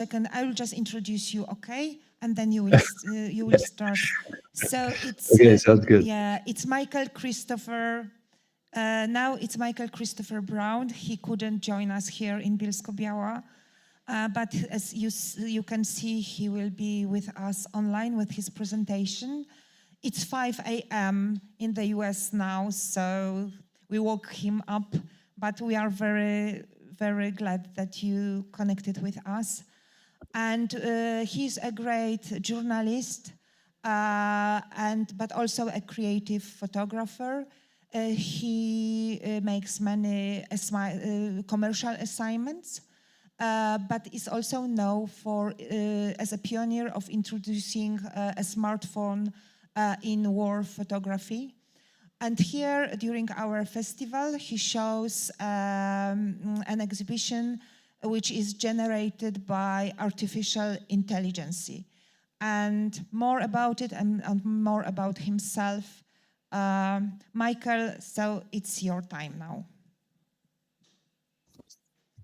Second, I will just introduce you, okay? And then you will start. So it's okay, sounds good. Yeah, it's Michael Christopher. Now it's Michael Christopher Brown. He couldn't join us here in Bielsko-Biała, but as you can see, he will be with us online with his presentation. It's 5 a.m. in the US now, so we woke him up, but we are very, very glad that you connected with us. And he's a great journalist, but also a creative photographer. He makes many commercial assignments, but is also known for as a pioneer of introducing a smartphone in war photography. And here, during our festival, he shows an exhibition which is generated by artificial intelligence. And more about it and more about himself. Michael, so it's your time now.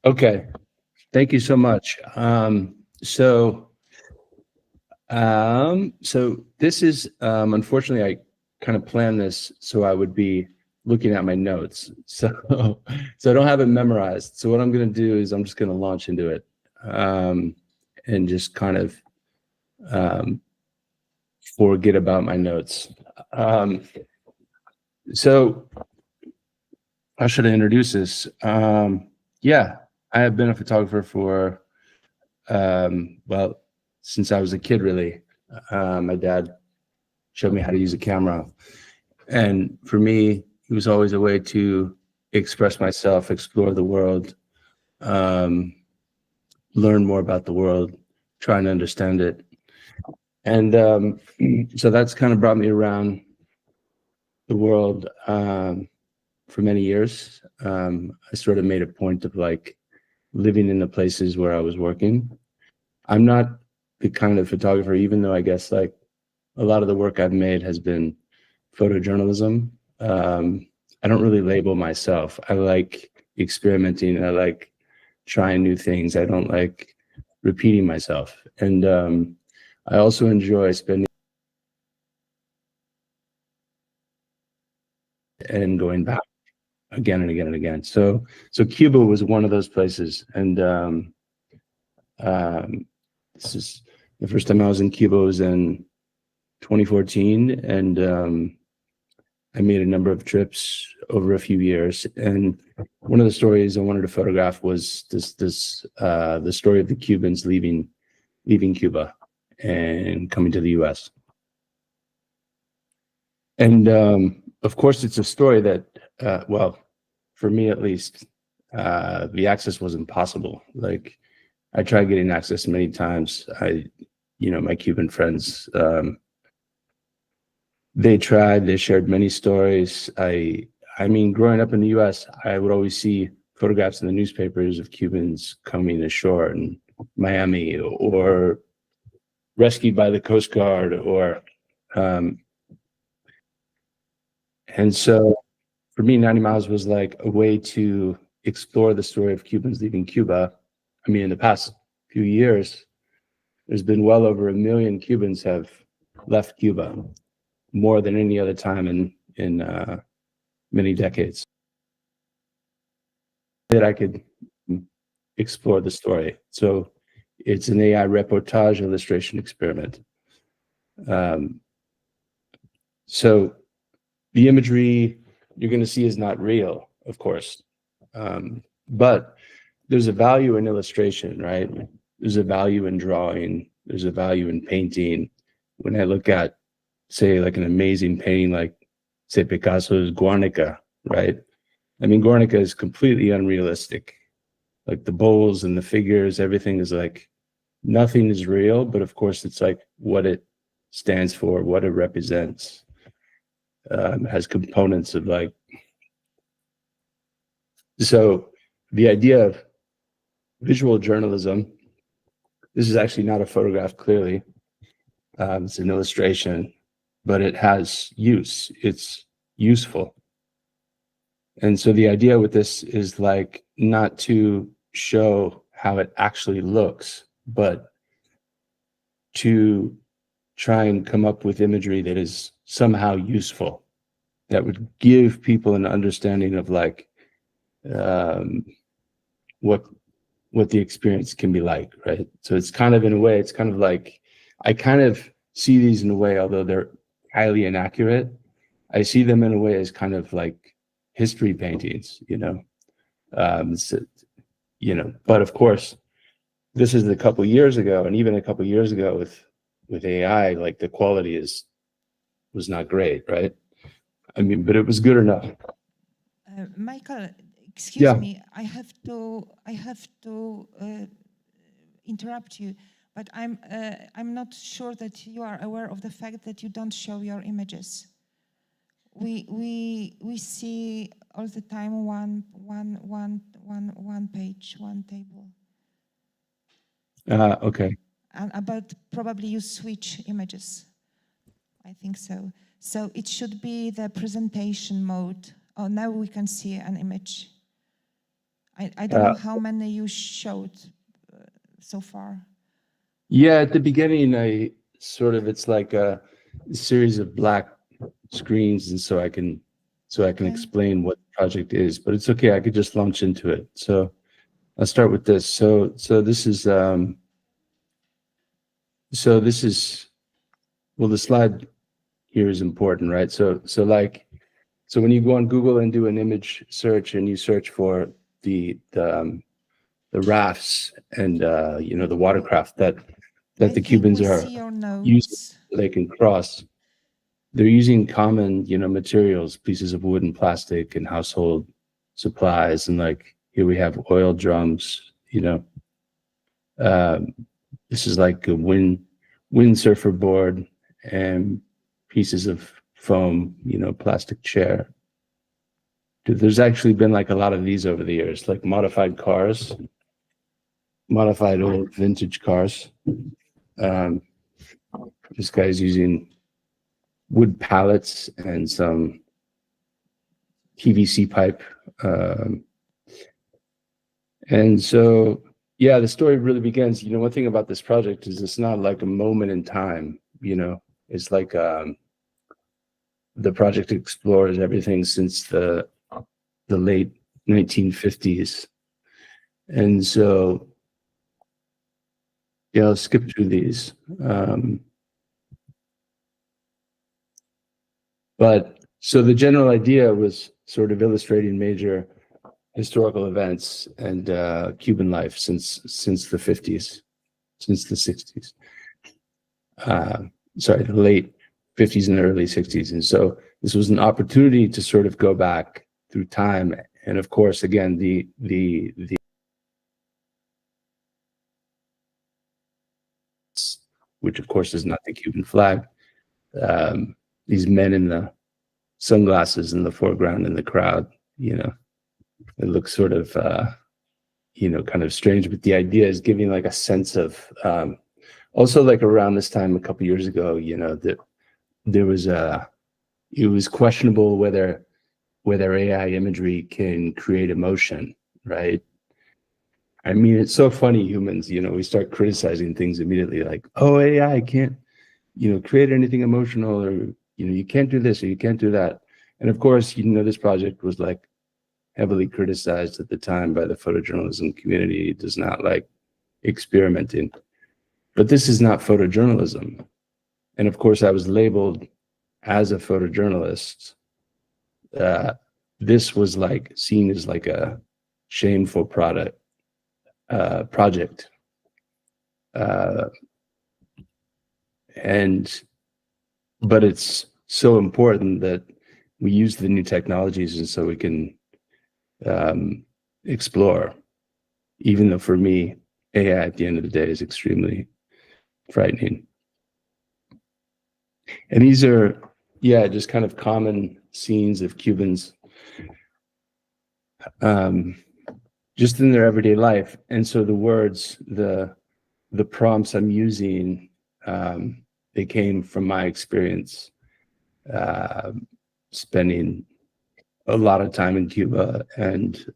Okay, thank you so much. So this is, unfortunately, I kind of planned this so I would be looking at my notes. So I don't have it memorized. So what I'm going to do is I'm just going to launch into it and just kind of forget about my notes. So how should I introduce this? Yeah, I have been a photographer for, well, since I was a kid, really. My dad showed me how to use a camera. And for me, it was always a way to express myself, explore the world, learn more about the world, try and understand it. And so that's kind of brought me around the world for many years. I sort of made a point of like living in the places where I was working. I'm not the kind of photographer, even though I guess like a lot of the work I've made has been photojournalism. I don't really label myself. I like experimenting. I like trying new things. I don't like repeating myself. And I also enjoy spending and going back again and again and again. So Cuba was one of those places. And this is the first time I was in Cuba was in 2014. And I made a number of trips over a few years, and one of the stories I wanted to photograph was the story of the Cubans leaving Cuba and coming to the U.S. And of course, it's a story that, well, for me at least, the access wasn't possible. Like, I tried getting access many times. My Cuban friends. They tried, they shared many stories. I mean, growing up in the US, I would always see photographs in the newspapers of Cubans coming ashore in Miami or rescued by the Coast Guard and so for me, 90 Miles was like a way to explore the story of Cubans leaving Cuba. I mean, in the past few years, there's been well over 1 million Cubans have left Cuba, more than any other time in many decades. That I could explore the story. So it's an AI reportage illustration experiment. So the imagery you're going to see is not real, of course, but there's a value in illustration, right? There's a value in drawing. There's a value in painting. When I look at, say, like an amazing painting like, say, Picasso's Guernica, right? I mean, Guernica is completely unrealistic. Like the bowls and the figures, everything is like, nothing is real, but of course it's like what it stands for, what it represents. Has components of like, so the idea of visual journalism, this is actually not a photograph, clearly. It's an illustration, but it has use. It's useful. And so the idea with this is like not to show how it actually looks, but to try and come up with imagery that is somehow useful, that would give people an understanding of like what the experience can be like, right? So it's kind of, in a way, it's kind of like, I kind of see these in a way, although they're highly inaccurate, I see them in a way as kind of like history paintings, you know? So, you know, but of course, this is a couple years ago, and even a couple years ago with AI, like the quality was not great, right? I mean, but it was good enough. Michael, excuse me, I have to interrupt you, but I'm not sure that you are aware of the fact that you don't show your images. We see all the time one page, one table. Okay. And about probably you switch images. I think so. So it should be the presentation mode. Oh, now we can see an image. I don't know how many you showed so far. Yeah, at the beginning, it's like a series of black screens, and so I can explain what the project is. But it's okay, I could just launch into it. So I'll start with this. So this is well, the slide here is important, right? So when you go on Google and do an image search and you search for the rafts and you know, the watercraft that the Cubans are using, they can cross. They're using common, you know, materials, pieces of wood and plastic and household supplies, and like here we have oil drums, you know. This is like a windsurfer board and pieces of foam, you know, plastic chair. Dude, there's actually been like a lot of these over the years, like modified cars, modified old vintage cars. This guy's using wood pallets and some PVC pipe. And so, yeah, the story really begins. You know, one thing about this project is it's not like a moment in time, you know, it's like the project explores everything since the late 1950s. And so, yeah, I'll skip through these. But so the general idea was sort of illustrating major historical events and Cuban life since the 50s, since the 60s. Sorry, the late 50s and the early 60s. And so this was an opportunity to sort of go back through time. And of course, again, the which of course is not the Cuban flag. These men in the sunglasses in the foreground in the crowd, you know, it looks sort of, you know, kind of strange, but the idea is giving like a sense of, also like around this time, a couple years ago, you know, that there was it was questionable whether AI imagery can create emotion, right? I mean, it's so funny, humans, you know, we start criticizing things immediately like, oh, AI can't, you know, create anything emotional, or, you know, you can't do this or you can't do that. And of course, you know, this project was like heavily criticized at the time by the photojournalism community. It does not like experimenting. But this is not photojournalism. And of course, I was labeled as a photojournalist. This was like seen as like a shameful project. But it's so important that we use the new technologies, and so we can explore, even though for me, AI at the end of the day is extremely frightening. And these are, yeah, just kind of common scenes of Cubans just in their everyday life. And so the words, the prompts I'm using, they came from my experience spending a lot of time in Cuba, and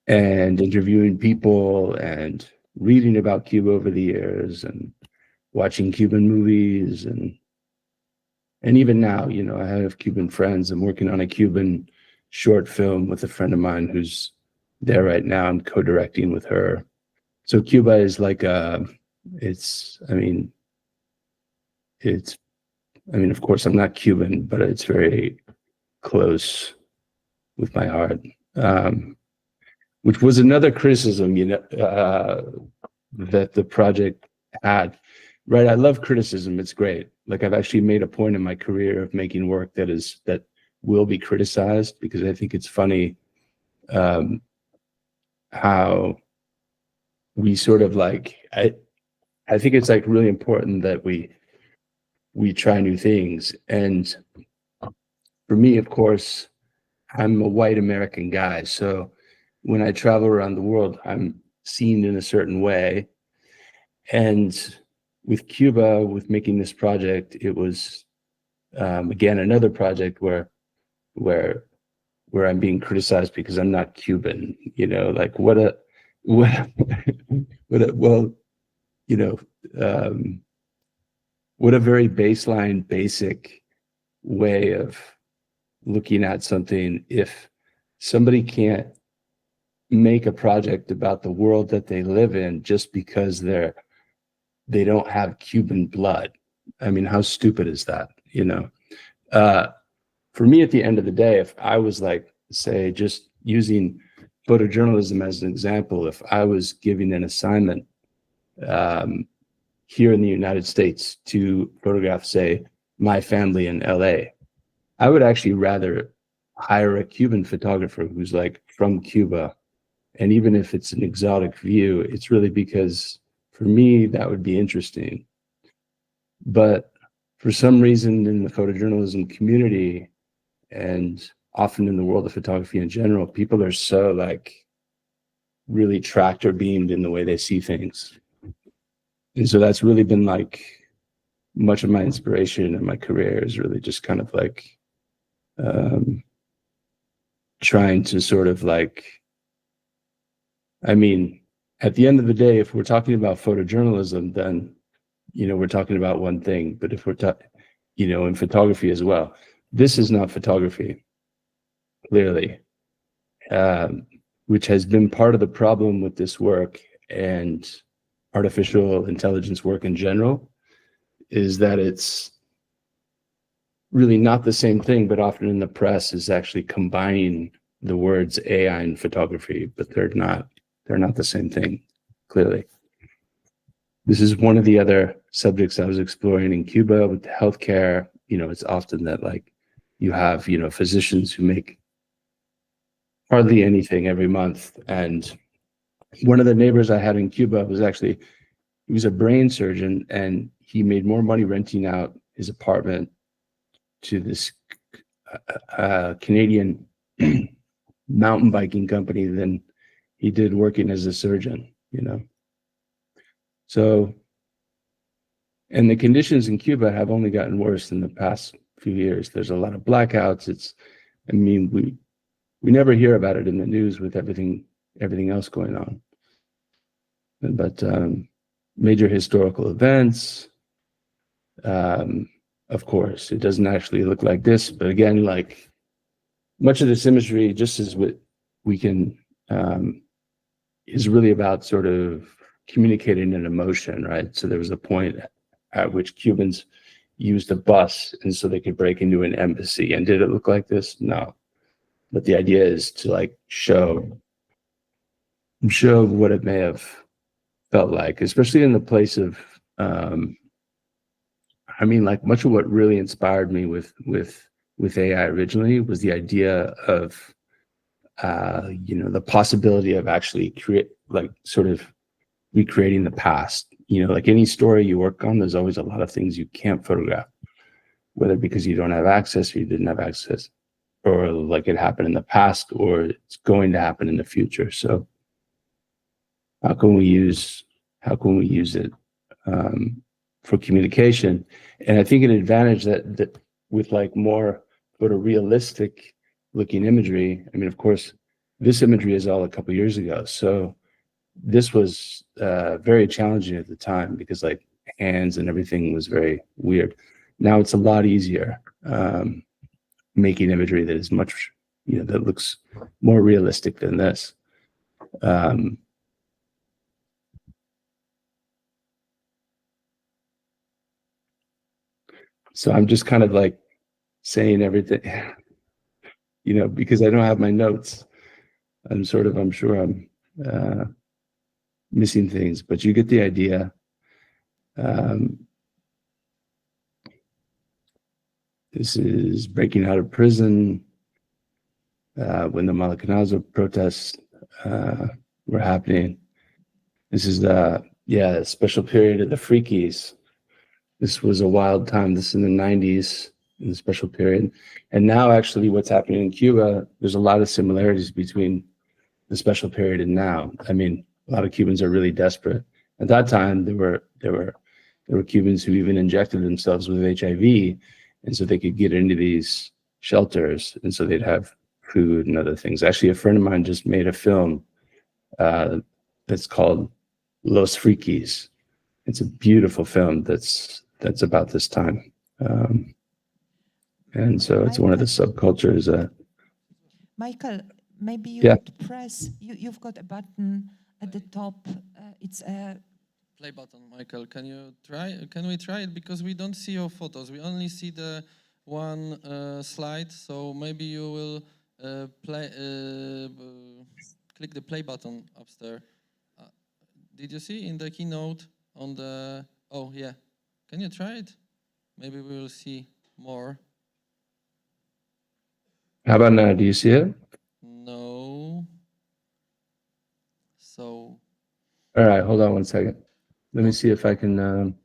and interviewing people and reading about Cuba over the years and watching Cuban movies. And even now, you know, I have Cuban friends. I'm working on a Cuban short film with a friend of mine who's there right now. I'm co-directing with her. So Cuba is like of course I'm not Cuban, but it's very close with my heart. Which was another criticism, that the project had. Right, I love criticism. It's great. Like, I've actually made a point in my career of making work that will be criticized, because I think it's funny how we sort of like, I think it's like really important that we try new things. And for me, of course, I'm a white American guy, so when I travel around the world, I'm seen in a certain way. And with Cuba, with making this project, it was again another project where I'm being criticized because I'm not Cuban. You know, like what a what a very baseline, basic way of looking at something. If somebody can't make a project about the world that they live in just because they don't have Cuban blood. I mean, how stupid is that? You know, for me, at the end of the day, if I was like, say, just using photojournalism as an example, if I was giving an assignment here in the United States to photograph, say, my family in LA, I would actually rather hire a Cuban photographer who's like from Cuba. And even if it's an exotic view, it's really because for me, that would be interesting. But for some reason in the photojournalism community, and often in the world of photography in general, people are so like really tractor beamed in the way they see things. And so that's really been like much of my inspiration in my career, is really just kind of like trying to sort of like, I mean, at the end of the day, if we're talking about photojournalism, then, you know, we're talking about one thing. But if we're talking, you know, in photography as well, this is not photography, clearly, which has been part of the problem with this work and artificial intelligence work in general, is that it's really not the same thing, but often in the press is actually combining the words AI and photography, but they're not the same thing, clearly. This is one of the other subjects I was exploring in Cuba with the healthcare. You know, it's often that like you have, you know, physicians who make hardly anything every month. And one of the neighbors I had in Cuba was actually, he was a brain surgeon, and he made more money renting out his apartment to this Canadian mountain biking company than he did working as a surgeon, you know. So, and the conditions in Cuba have only gotten worse in the past few years. There's a lot of blackouts. I mean, we never hear about it in the news with everything else going on. But major historical events, of course, it doesn't actually look like this, but again, like much of this imagery, just as we can, is really about sort of communicating an emotion, right? So there was a point at which Cubans used a bus, and so they could break into an embassy. And did it look like this? No. But the idea is to like show what it may have felt like, especially in the place of, I mean, like much of what really inspired me with AI originally was the idea of, you know, the possibility of actually sort of recreating the past. You know, like any story you work on, there's always a lot of things you can't photograph, whether because you don't have access or you didn't have access, or like it happened in the past or it's going to happen in the future. So how can we use it for communication? And I think an advantage that with like more sort of realistic looking imagery, I mean, of course, this imagery is all a couple years ago. So this was very challenging at the time because like hands and everything was very weird. Now it's a lot easier making imagery that is much, that looks more realistic than this. So I'm just kind of like saying everything, because I don't have my notes. I'm sure I'm missing things, but you get the idea. This is breaking out of prison when the Malakanazo protests were happening. This is the special period of the Freakies. This was a wild time. This is in the 90s, in the special period. And now actually what's happening in Cuba, there's a lot of similarities between the special period and now. I mean, a lot of Cubans are really desperate. At that time, there were Cubans who even injected themselves with HIV, and so they could get into these shelters, and so they'd have food and other things. Actually, a friend of mine just made a film that's called Los Freakies. It's a beautiful film that's about this time. And so it's one of the subcultures. Michael, maybe you would press, you've got a button at the top. It's a play button, Michael. Can we try it? Because we don't see your photos. We only see the one slide. So maybe you will click the play button upstairs. Did you see in the keynote on the, oh yeah. Can you try it? Maybe we will see more. How about now? Do you see it? No. So. All right, hold on one second. Let me see if I can.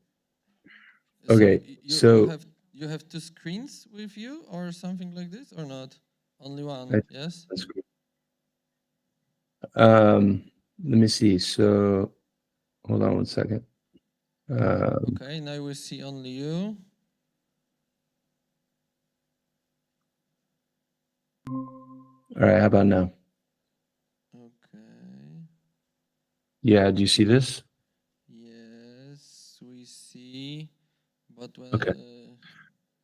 Okay, so you have two screens with you, or something like this, or not? Only one. Yes. That's great. Let me see. So, hold on one second. Okay, now we see only you. All right, how about now? Okay. Yeah, do you see this? Yes, we see. But when, okay.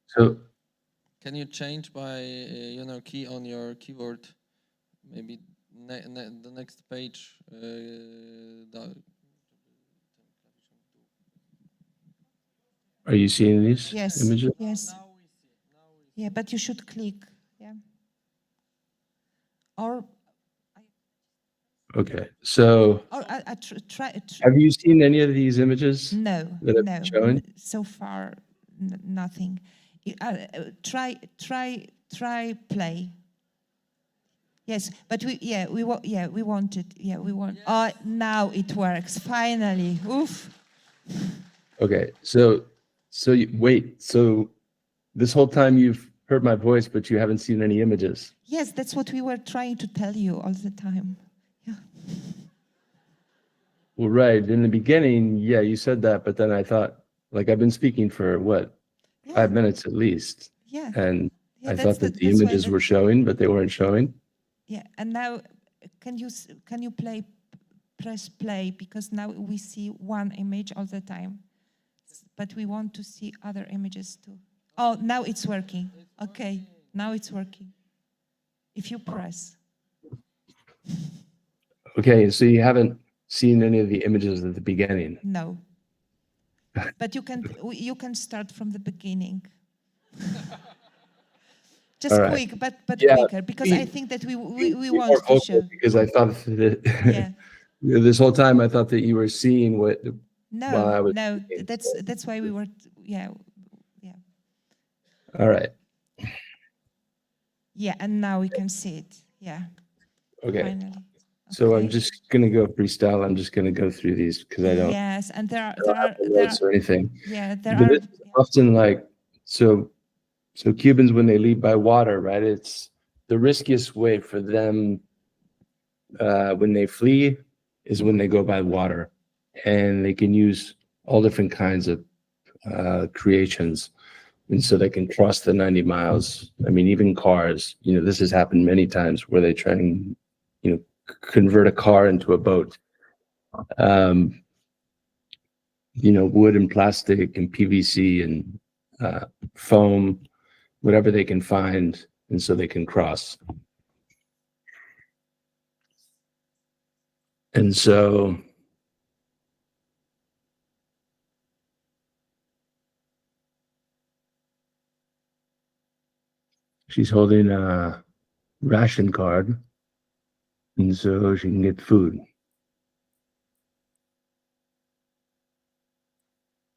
So can you change by key on your keyboard? Maybe the next page. Are you seeing these images? Yes. Yeah, but you should click. Yeah. Or. Okay, so. Or try. Have you seen any of these images? No. That I've shown? So far, nothing. Try play. Yes, but we want it. Yeah, we want. Yes. Oh, now it works finally. Oof. Okay, so wait. So this whole time you've heard my voice, but you haven't seen any images. Yes, that's what we were trying to tell you all the time. Yeah. Well, right. In the beginning, yeah, you said that, but then I thought, like, I've been speaking for what, 5 minutes at least. Yeah. And I thought that the images were showing, but they weren't showing. Yeah, and now can you press play, because now we see one image all the time, but we want to see other images too. Oh, now it's working. Okay, now it's working. If you press. Okay, so you haven't seen any of the images at the beginning. No. But you can start from the beginning. Just quick, but quicker, because I think that we want to show. Because I thought that this whole time I thought that you were seeing what. No, that's why we were. Yeah. All right. Yeah, and now we can see it. Yeah. Okay. Finally. So I'm just gonna go freestyle. I'm just gonna go through these because I don't. Yes, and there are or anything. Yeah, there are. It's often like so Cubans, when they leave by water, right? It's the riskiest way for them when they flee is when they go by water, and they can use all different kinds of creations, and so they can cross the 90 miles. I mean, even cars. This has happened many times where they try and convert a car into a boat. You know, wood and plastic and PVC and foam, whatever they can find, and so they can cross. And so she's holding a ration card, and so she can get food.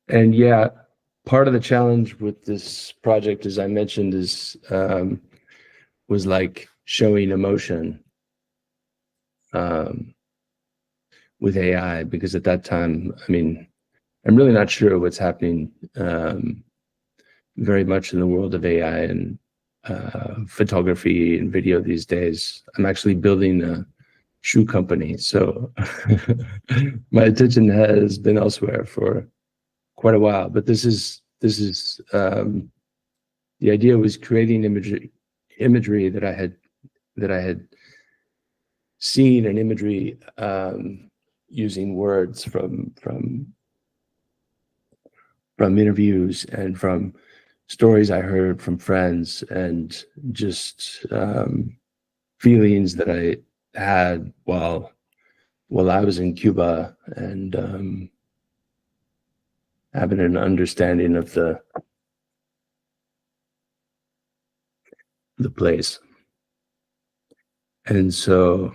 And yeah, part of the challenge with this project, as I mentioned, is was like showing emotion with AI, because at that time, I mean, I'm really not sure what's happening very much in the world of AI and photography and video these days. I'm actually building a shoe company, so my attention has been elsewhere for quite a while. But this is the idea was creating imagery that I had seen, and imagery using words from interviews and from stories I heard from friends, and just feelings that I had while I was in Cuba, and having an understanding of the place. And so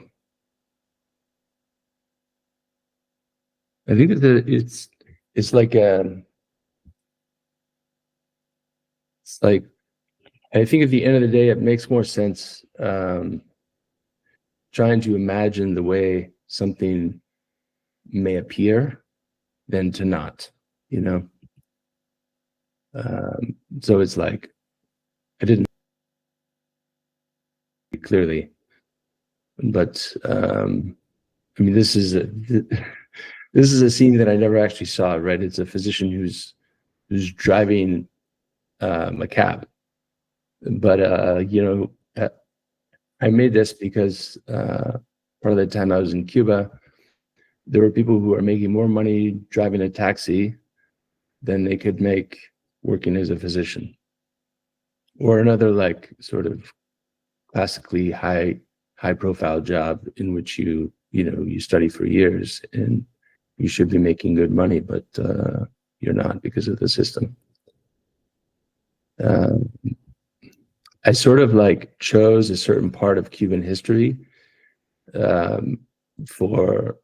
I think that it's like I think at the end of the day, it makes more sense trying to imagine the way something may appear than to not, you know. So it's like I didn't clearly, but I mean, this is a scene that I never actually saw, right? It's a physician who's driving a cab, but you know, I made this because part of the time I was in Cuba, there were people who are making more money driving a taxi than they could make working as a physician, or another like sort of classically high profile job in which you study for years and you should be making good money, but you're not because of the system. I sort of like chose a certain part of Cuban history for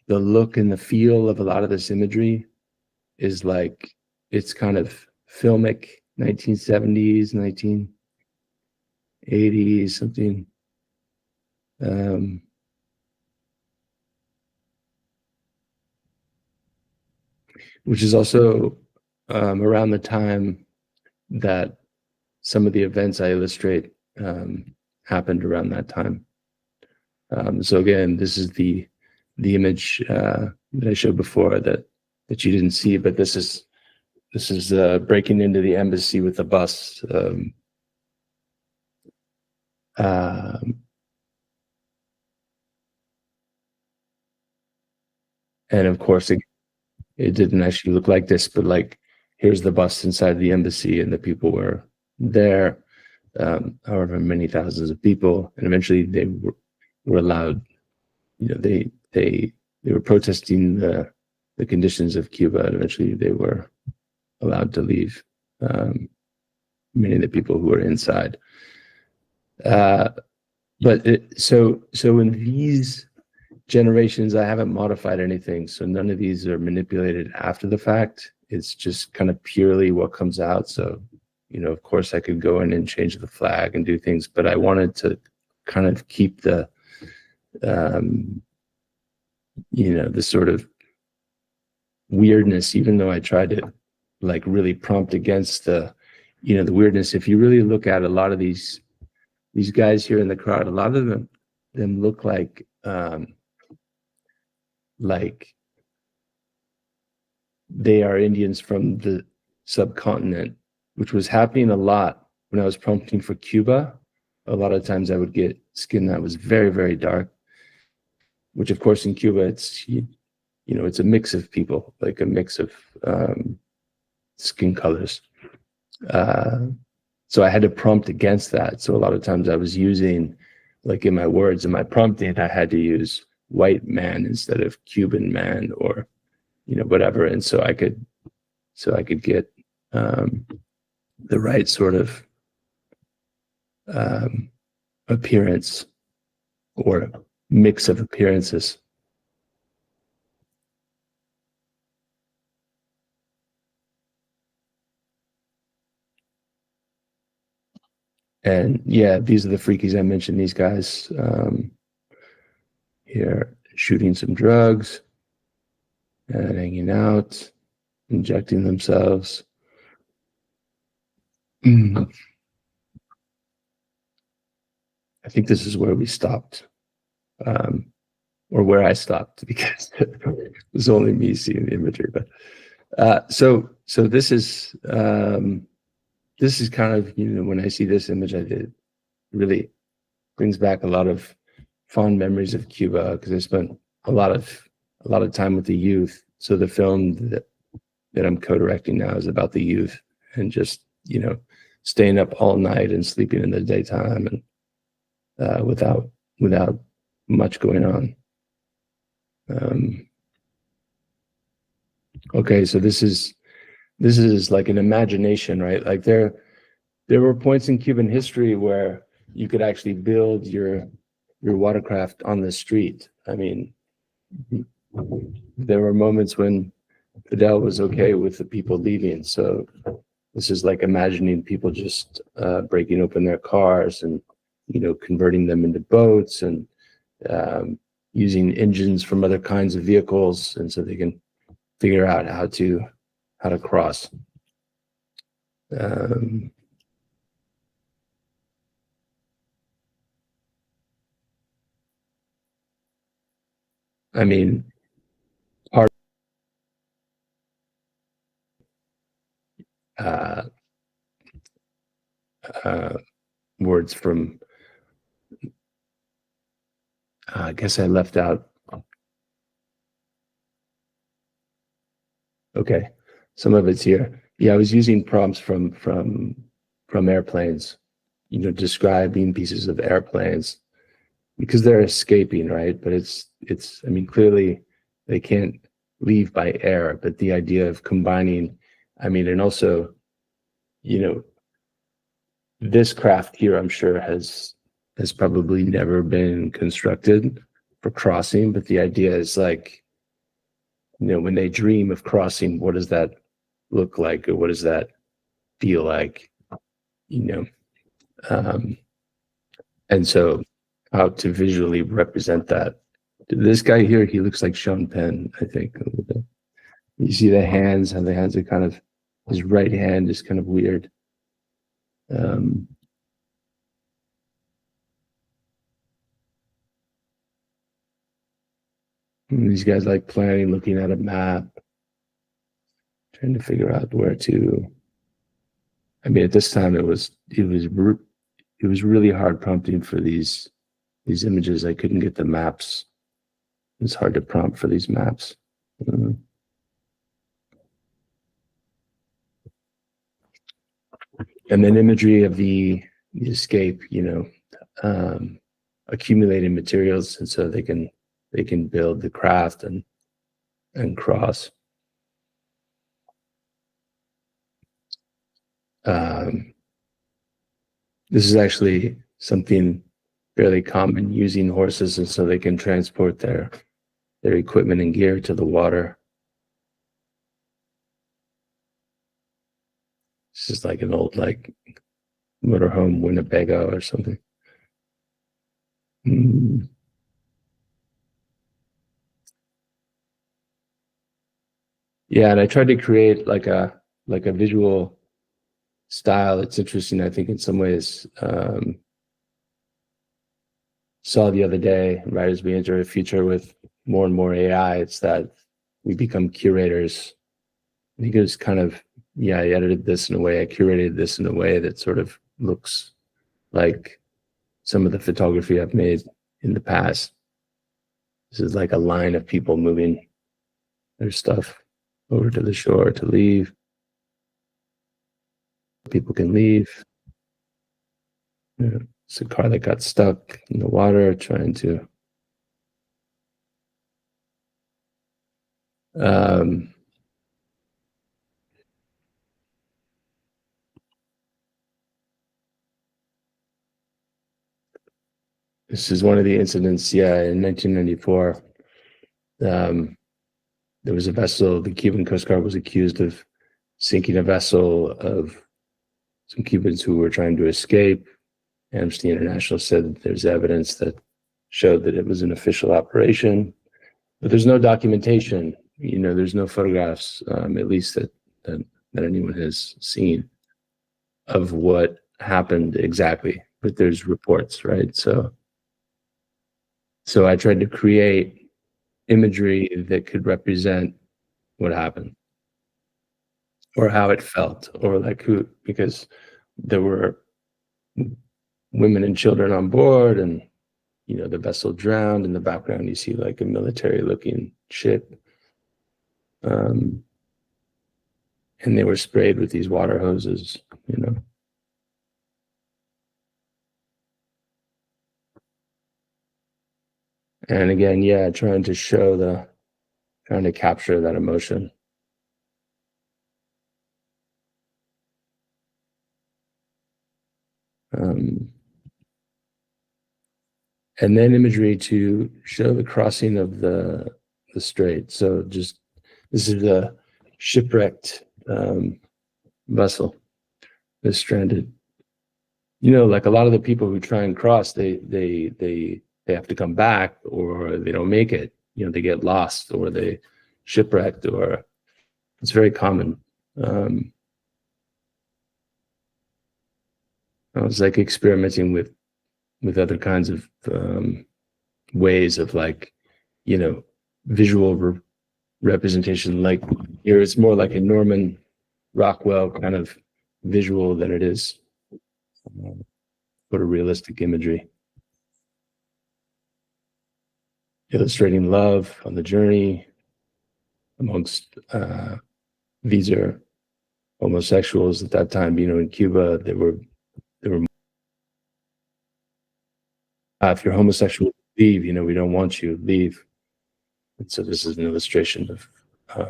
the look and the feel of a lot of this imagery is like, it's kind of filmic, 1970s, 1980s, something. Which is also around the time that some of the events I illustrate happened around that time. So again, this is the image that I showed before that you didn't see, but this is breaking into the embassy with the bus. And of course, it didn't actually look like this, but like, here's the bus inside the embassy, and the people were there, however many thousands of people, and eventually they were allowed. You know, they were protesting the conditions of Cuba, and eventually they were allowed to leave. Many of the people who were inside. So in these generations, I haven't modified anything, so none of these are manipulated after the fact. It's just kind of purely what comes out. So, you know, of course I could go in and change the flag and do things, but I wanted to kind of keep the you know, the sort of weirdness, even though I tried to like really prompt against the, you know, the weirdness. If you really look at a lot of these guys here in the crowd, a lot of them look like they are Indians from the subcontinent, which was happening a lot when I was prompting for Cuba. a lot of times I would get skin that was very, very dark, which of course in Cuba, it's, you know, it's a mix of people, like a mix of skin colors. So I had to prompt against that. So a lot of times I was using, like in my words, in my prompting, I had to use white man instead of Cuban man, or, you know, whatever. And so I could get the right sort of appearance or mix of appearances. And yeah, these are the freakies I mentioned, these guys here shooting some drugs and hanging out, injecting themselves. I think this is where we stopped, or where I stopped, because it was only me seeing the imagery. But so this is kind of, you know, when I see this image, it really brings back a lot of fond memories of Cuba, because I spent a lot of time with the youth. So the film that I'm co-directing now is about the youth, and just, you know, staying up all night and sleeping in the daytime, and without much going on. Okay, so this is like an imagination, right? Like there were points in Cuban history where you could actually build your watercraft on the street. I mean, there were moments when Fidel was okay with the people leaving. So this is like imagining people just breaking open their cars and, you know, converting them into boats, and using engines from other kinds of vehicles, and so they can figure out how to cross. I mean, words from, I guess I left out. Okay, some of it's here. Yeah, I was using prompts from airplanes, you know, describing pieces of airplanes, because they're escaping, right? But it's I mean, clearly they can't leave by air, but the idea of combining, I mean, and also, you know, this craft here, I'm sure has probably never been constructed for crossing, but the idea is like, you know, when they dream of crossing, what does that look like, or what does that feel like, you know? And so how to visually represent that. This guy here, he looks like Sean Penn, I think, a little bit. You see the hands, and the hands are kind of, his right hand is kind of weird. These guys like planning, looking at a map, trying to figure out where to. I mean, at this time, it was really hard prompting for these images. I couldn't get the maps. It's hard to prompt for these maps. And then imagery of the escape, you know, accumulating materials, and so they can build the craft and cross. This is actually something fairly common, using horses, and so they can transport their equipment and gear to the water. This is like an old, like, motorhome Winnebago or something. Yeah, and I tried to create like a visual style. It's interesting, I think, in some ways. Saw the other day, right as we enter a future with more and more AI, it's that we become curators. I think it was kind of, yeah, I edited this in a way, I curated this in a way that sort of looks like some of the photography I've made in the past. This is like a line of people moving their stuff over to the shore to leave. People can leave. It's a car that got stuck in the water trying to this is one of the incidents, in 1994. There was a vessel, the Cuban Coast Guard was accused of sinking a vessel of some Cubans who were trying to escape. Amnesty International said there's evidence that showed that it was an official operation, but there's no documentation. There's no photographs, at least that anyone has seen, of what happened exactly. But there's reports, right? So I tried to create imagery that could represent what happened, or how it felt, or like who, because there were women and children on board, and the vessel drowned. In the background you see like a military looking ship, and they were sprayed with these water hoses, and again, trying to capture that emotion. And then imagery to show the crossing of the strait. So this is a shipwrecked vessel that's stranded. Like a lot of the people who try and cross, they have to come back, or they don't make it. They get lost, or they shipwrecked, or it's very common. I was like experimenting with other kinds of ways of visual representation. Like here, it's more like a Norman Rockwell kind of visual than it is photorealistic imagery. Illustrating love on the journey amongst these are homosexuals at that time. In Cuba, there were if you're homosexual, leave. We don't want you, leave. And so this is an illustration of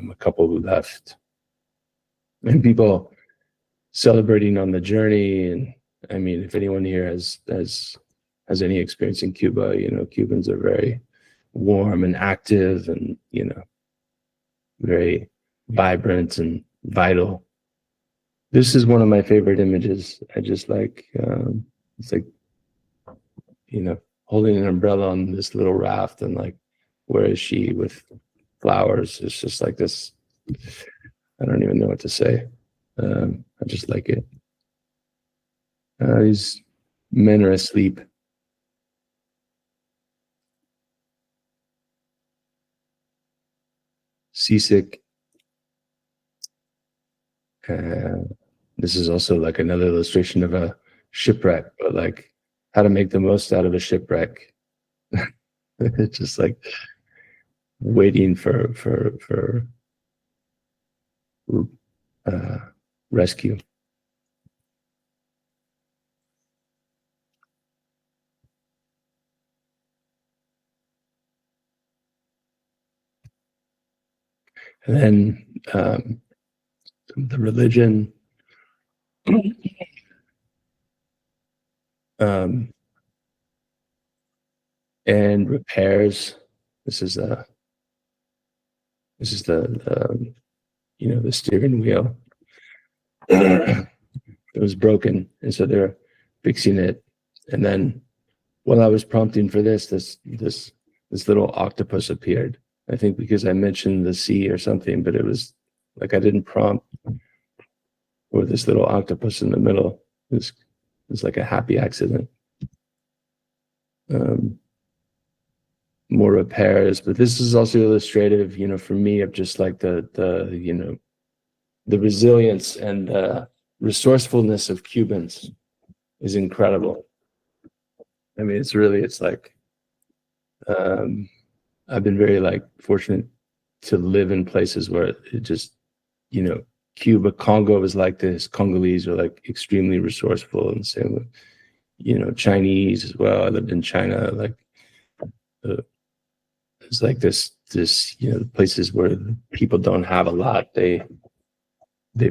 a couple who left, and people celebrating on the journey. And I mean, if anyone here has any experience in Cuba, Cubans are very warm and active, and very vibrant and vital. This is one of my favorite images. I just like it's like holding an umbrella on this little raft, and like, where is she with flowers? It's just like this. I don't even know what to say. I just like it. These men are asleep. Seasick. This is also like another illustration of a shipwreck, but like how to make the most out of a shipwreck. It's just like waiting for rescue. And then the religion, and repairs. This is the the steering wheel. It was broken, and so they're fixing it. And then while I was prompting for this little octopus appeared. I think because I mentioned the sea or something, but it was like I didn't prompt for this little octopus in the middle. It was like a happy accident. More repairs, but this is also illustrative, for me, of just like the resilience and the resourcefulness of Cubans is incredible. I mean, it's like, I've been very like fortunate to live in places where it just, you know, Cuba, Congo is like this. Congolese are like extremely resourceful, and same with, you know, Chinese as well. I lived in China. Like, it's like this, you know, places where people don't have a lot. They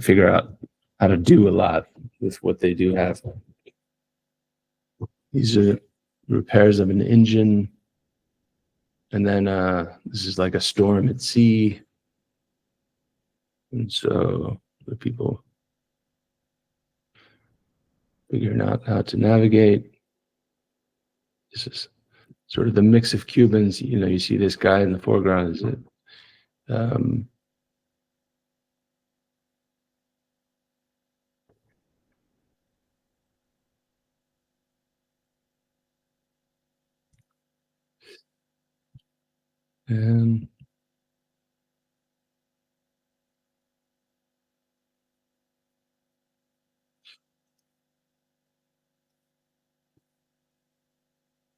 figure out how to do a lot with what they do have. These are repairs of an engine. And then this is like a storm at sea. And so the people figuring out how to navigate. This is sort of the mix of Cubans. You know, you see this guy in the foreground. Is it?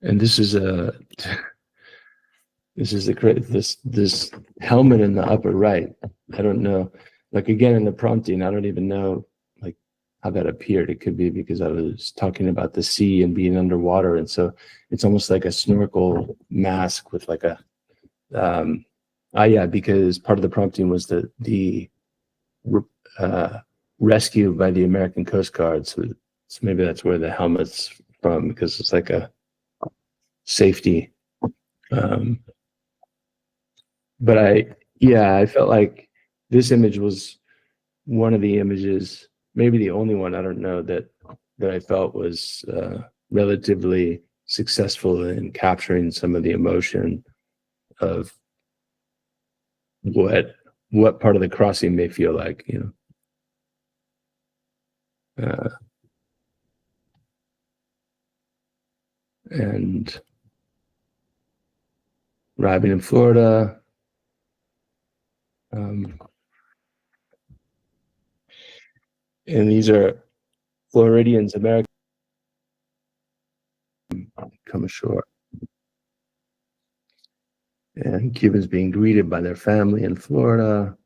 And this is a this helmet in the upper right. I don't know. Like, again, in the prompting, I don't even know like how that appeared. It could be because I was talking about the sea and being underwater, and so it's almost like a snorkel mask with like a yeah, because part of the prompting was the rescue by the American Coast Guard. So maybe that's where the helmet's from, because it's like a safety. But I felt like this image was one of the images, maybe the only one, I don't know, that I felt was relatively successful in capturing some of the emotion of what part of the crossing may feel like, you know. And arriving in Florida. And these are Floridians, American, come ashore. And Cubans being greeted by their family in Florida,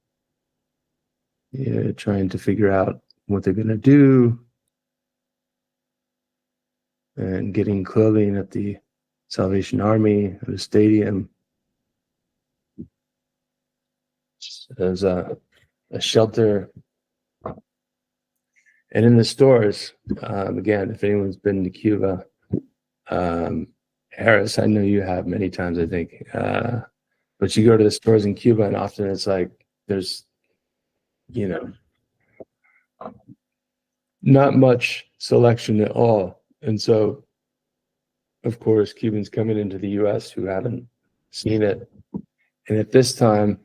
trying to figure out what they're going to do, and getting clothing at the Salvation Army, at the stadium. There's a shelter. And in the stores, again, if anyone's been to Cuba, Harris, I know you have many times, I think. But you go to the stores in Cuba, and often it's like there's, you know, not much selection at all. And so, of course, Cubans coming into the US who haven't seen it. And at this time,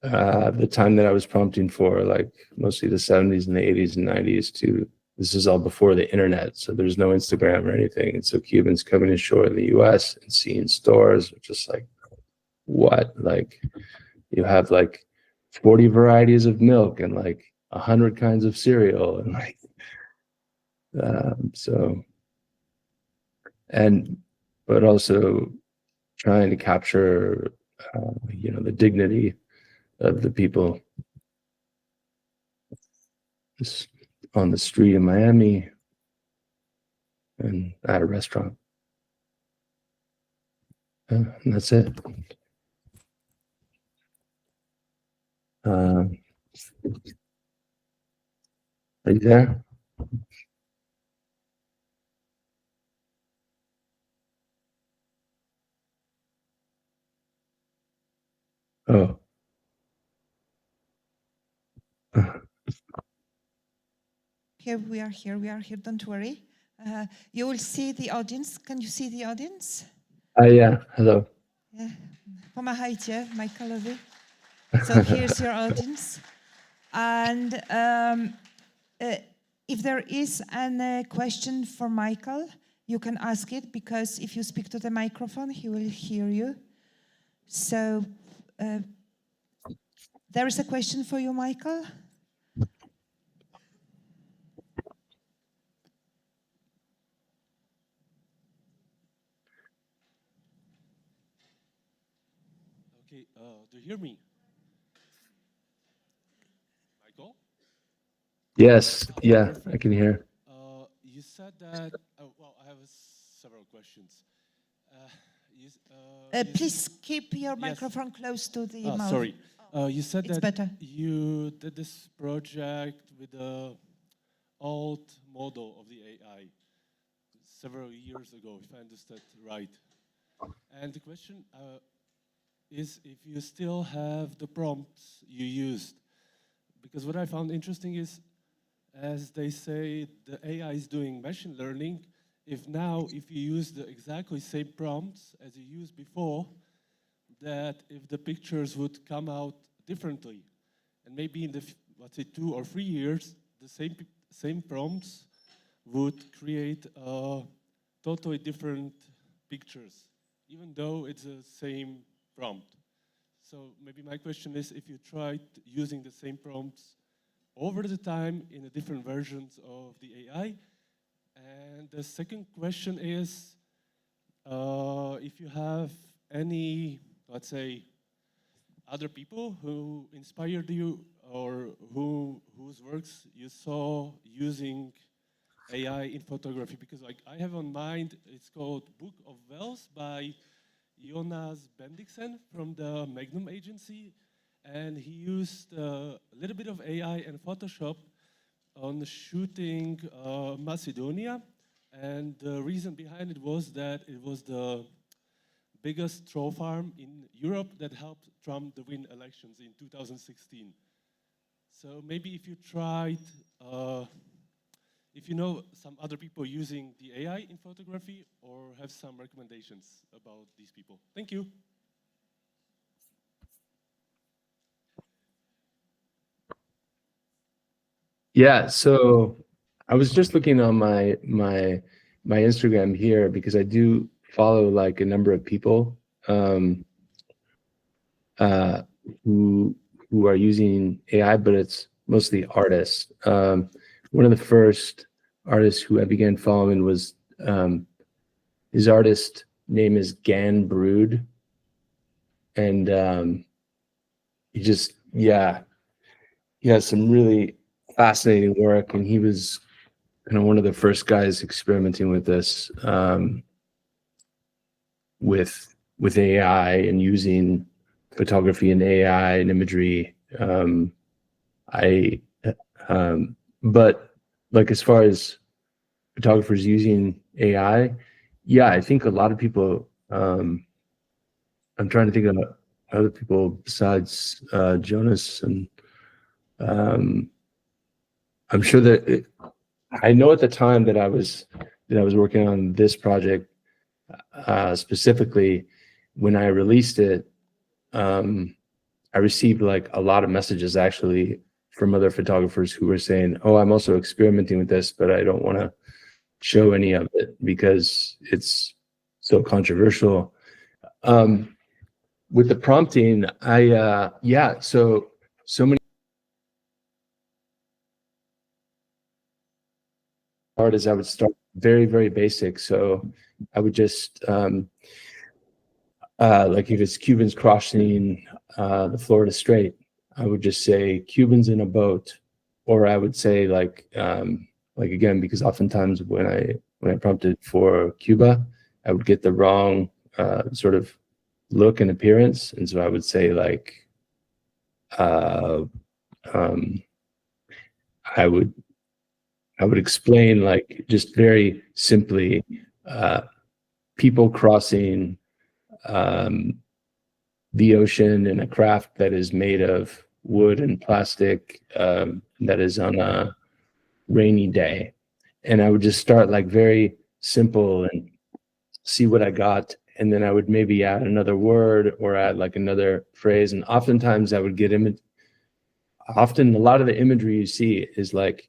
the time that I was prompting for, like mostly the 70s and the 80s and 90s too, this is all before the internet, so there's no Instagram or anything. And so Cubans coming ashore in the US and seeing stores are just like, what? Like, you have like 40 varieties of milk and like 100 kinds of cereal, and like, but also trying to capture, you know, the dignity of the people on the street in Miami and at a restaurant. And that's it. Are you there? Oh. Here we are here, don't worry. You will see the audience. Can you see the audience? Yeah, hello. Yeah. Pomachajcie Michaelowi. So here's your audience. And if there is any question for Michael, you can ask it, because if you speak to the microphone, he will hear you. So there is a question for you, Michael. hear me? Michael? Yes, yeah, I can hear. You said that, well, I have several questions. Please keep your Yes. microphone close to the mouth. Sorry. You said It's that better. you did this project with the old model of the AI several years ago, if I understood right. And the question is if you still have the prompts you used. Because what I found interesting is, as they say, the AI is doing machine learning. If you use the exactly same prompts as you used before, that if the pictures would come out differently, and maybe in the, let's say, 2 or 3 years, the same prompts would create totally different pictures, even though it's the same prompt. So maybe my question is, if you tried using the same prompts over the time in the different versions of the AI. And the second question is, if you have any, let's say, other people who inspired you or whose works you saw using AI in photography, because like I have on mind, it's called Book of Wells by Jonas Bendiksen from the Magnum agency, and he used a little bit of AI and Photoshop on shooting Macedonia, and the reason behind it was that it was the biggest troll farm in Europe that helped Trump to win elections in 2016. So maybe if you tried, if you know some other people using the AI in photography or have some recommendations about these people. Thank you. Yeah, so I was just looking on my Instagram here because I do follow like a number of people who are using AI, but it's mostly artists. One of the first artists who I began following was his artist name is Gan Brood, and he just he has some really fascinating work, and he was kind of one of the first guys experimenting with this with AI and using photography and AI and imagery. But like as far as photographers using AI, yeah, I think a lot of people. I'm trying to think of other people besides Jonas, and I'm sure that I know at the time that I was working on this project specifically, when I released it, I received like a lot of messages actually from other photographers who were saying, "Oh, I'm also experimenting with this, but I don't want to show any of it because it's so controversial." With the prompting, so many artists, I would start very, very basic. So I would just like if it's Cubans crossing the Florida Strait, I would just say Cubans in a boat, or I would say like again, because oftentimes when I prompted for Cuba, I would get the wrong sort of look and appearance, and so I would say like I would explain like just very simply people crossing the ocean in a craft that is made of wood and plastic that is on a rainy day. And I would just start like very simple and see what I got. And then I would maybe add another word or add like another phrase. And oftentimes I would get often a lot of the imagery you see is like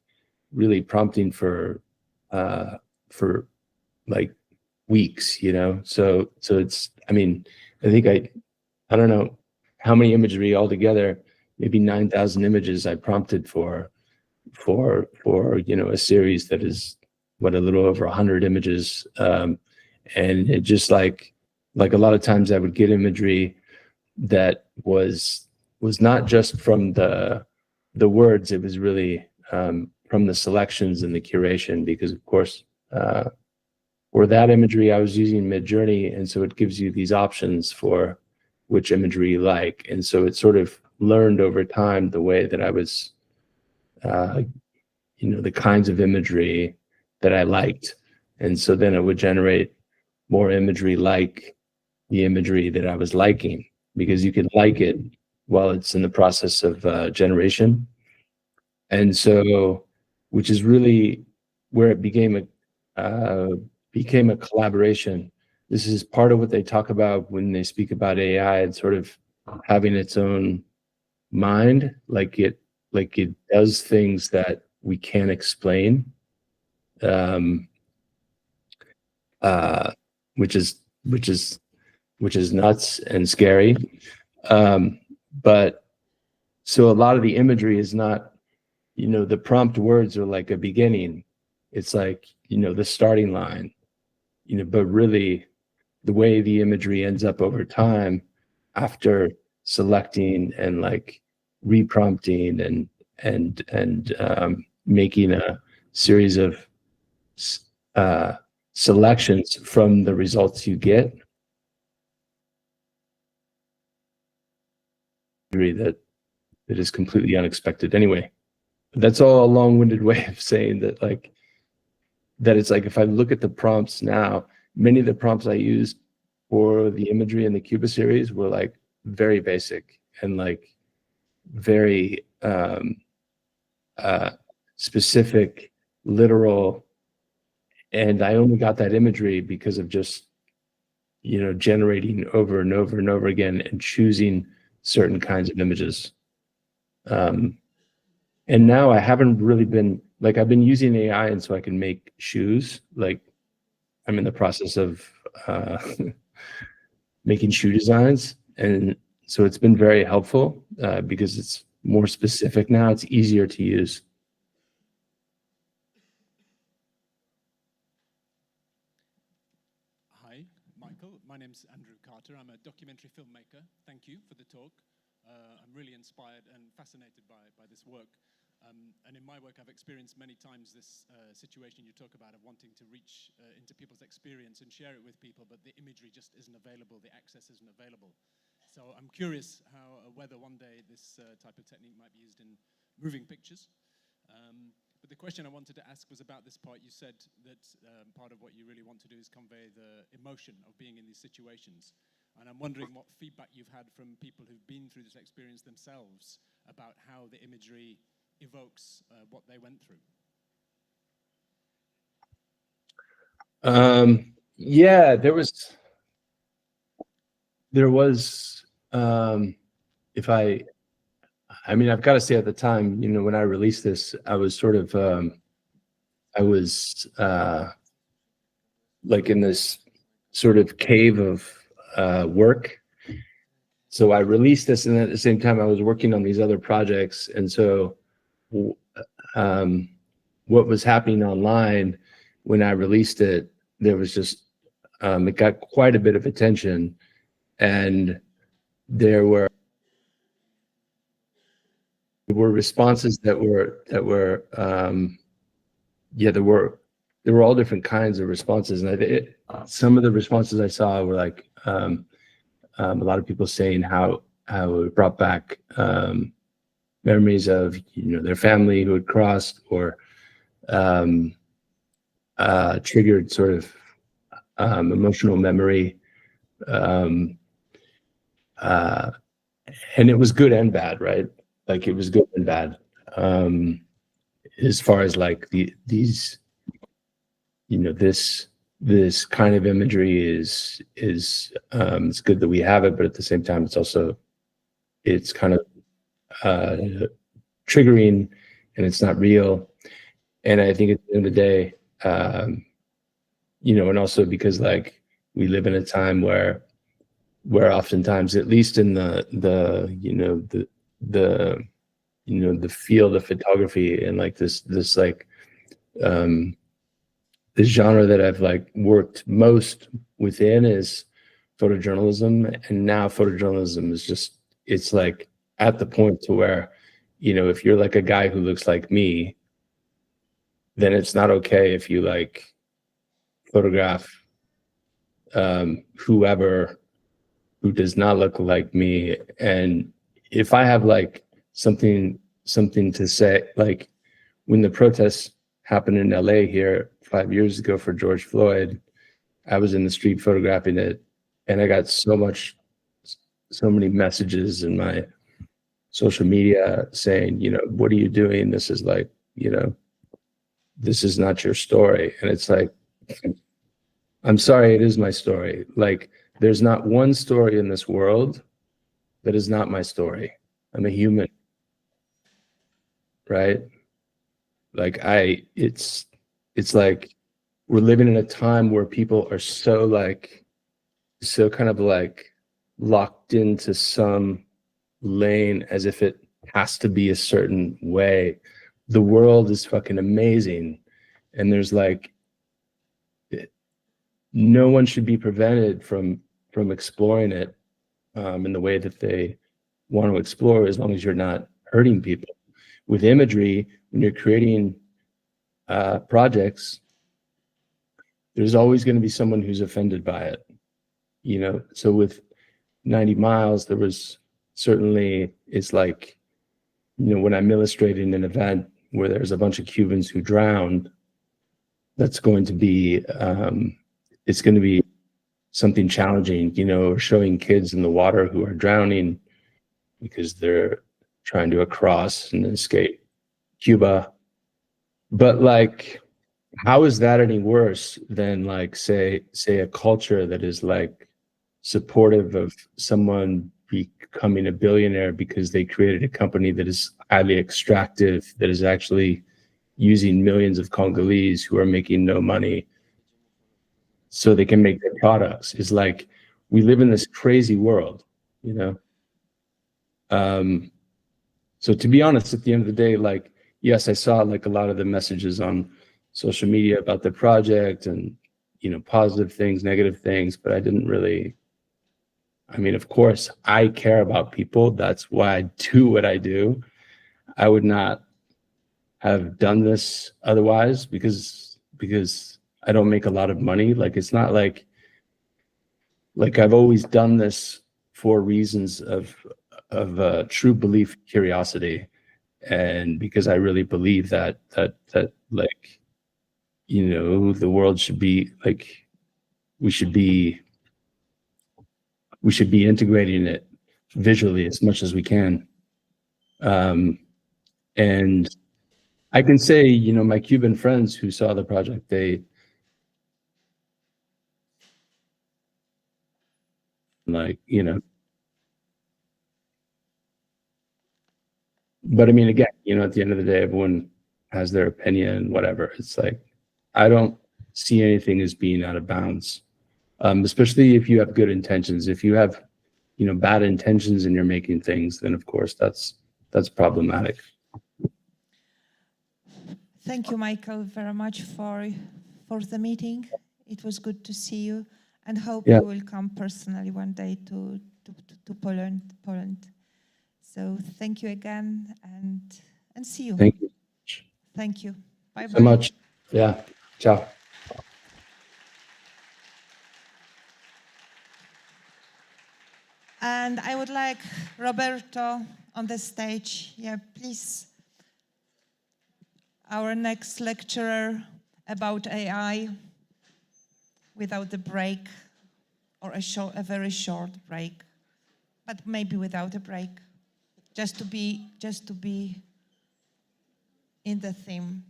really prompting for like weeks, you know? So it's, I mean, I think I don't know how many imagery altogether, maybe 9,000 images I prompted for, you know, a series that is what, a little over 100 images. And it just like a lot of times I would get imagery that was not just from the words, it was really from the selections and the curation, because of course, for that imagery, I was using Midjourney, and so it gives you these options for which imagery you like. And so it sort of learned over time the way that I was, the kinds of imagery that I liked. And so then it would generate more imagery like the imagery that I was liking, because you can like it while it's in the process of generation. And so, which is really where it became a collaboration. This is part of what they talk about when they speak about AI and sort of having its own mind, like it does things that we can't explain, which is nuts and scary. But so a lot of the imagery is not, the prompt words are like a beginning. It's like, the starting line, but really the way the imagery ends up over time after selecting and like reprompting and making a series of selections from the results you get, that is completely unexpected. Anyway, that's all a long-winded way of saying that, like, that it's like, if I look at the prompts now, many of the prompts I used for the imagery in the Cuba series were like very basic and like very specific, literal. And I only got that imagery because of just, generating over and over and over again and choosing certain kinds of images. And now I haven't really been, like, I've been using AI, and so I can make shoes. Like, I'm in the process of making shoe designs. And so it's been very helpful because it's more specific now. It's easier to use. Hi, Michael. My name's Andrew Carter. I'm a documentary filmmaker. Thank you for the talk. I'm really inspired and fascinated by this work. And in my work, I've experienced many times this situation you talk about of wanting to reach into people's experience and share it with people, but the imagery just isn't available, the access isn't available. So I'm curious whether one day this type of technique might be used in moving pictures. But the question I wanted to ask was about this part. You said that part of what you really want to do is convey the emotion of being in these situations. And I'm wondering what feedback you've had from people who've been through this experience themselves about how the imagery evokes what they went through. Yeah, there was I've got to say, at the time, when I released this, I was sort of like in this sort of cave of work. So I released this, and at the same time I was working on these other projects. And so what was happening online when I released it, there was just it got quite a bit of attention, and there were responses that were there were all different kinds of responses. And some of the responses I saw were like a lot of people saying how it brought back memories of their family who had crossed, or triggered sort of emotional memory, and it was good and bad, right? Like, it was good and bad, as far as like this kind of imagery is it's good that we have it, but at the same time it's kind of triggering, and it's not real. And I think at the end of the day, and also because like we live in a time where oftentimes, at least in the field of photography, and like this genre that I've like worked most within is photojournalism, and now photojournalism is just, it's like at the point to where, you know, if you're like a guy who looks like me, then it's not okay if you like photograph whoever who does not look like me. And if I have like something to say, like when the protests happened in LA here 5 years ago for George Floyd, I was in the street photographing it, and I got so many messages in my social media saying, you know, what are you doing? This is like, you know, this is not your story. And it's like, I'm sorry, it is my story. Like, there's not one story in this world that is not my story. I'm a human, right? Like it's like we're living in a time where people are so kind of like locked into some lane as if it has to be a certain way. The world is fucking amazing, and there's like, no one should be prevented from exploring it in the way that they want to explore, as long as you're not hurting people. With imagery, when you're creating projects, there's always going to be someone who's offended by it, you know. So with 90 Miles, there was certainly, it's like, you know, when I'm illustrating an event where there's a bunch of Cubans who drowned, that's going to be it's going to be something challenging, you know, showing kids in the water who are drowning because they're trying to cross and escape Cuba. But like, how is that any worse than like, say a culture that is like supportive of someone becoming a billionaire because they created a company that is highly extractive, that is actually using millions of Congolese who are making no money so they can make their products? Is like, we live in this crazy world, you know? So to be honest, at the end of the day, like, yes, I saw like a lot of the messages on social media about the project and, you know, positive things, negative things, but I didn't really, I mean, of course, I care about people. That's why I do what I do. I would not have done this otherwise, because I don't make a lot of money. Like, it's not like I've always done this for reasons of true belief, curiosity, and because I really believe that like, you know, the world should be like, we should be integrating it visually as much as we can. And I can say, you know, my Cuban friends who saw the project, they like, you know, but I mean, again, you know, at the end of the day, everyone has their opinion, whatever. It's like, I don't see anything as being out of bounds, especially if you have good intentions. If you have, you know, bad intentions and you're making things, then of course that's problematic. Thank you, Michael, very much for the meeting. It was good to see you, and hope Yeah. you will come personally one day to Poland. So thank you again, and see you. Thank you Thank you. Bye-bye. so much. Yeah. Ciao. And I would like Roberto on the stage. Yeah, please. Our next lecturer about AI without a break, or a very short break, but maybe without a break, just to be in the theme.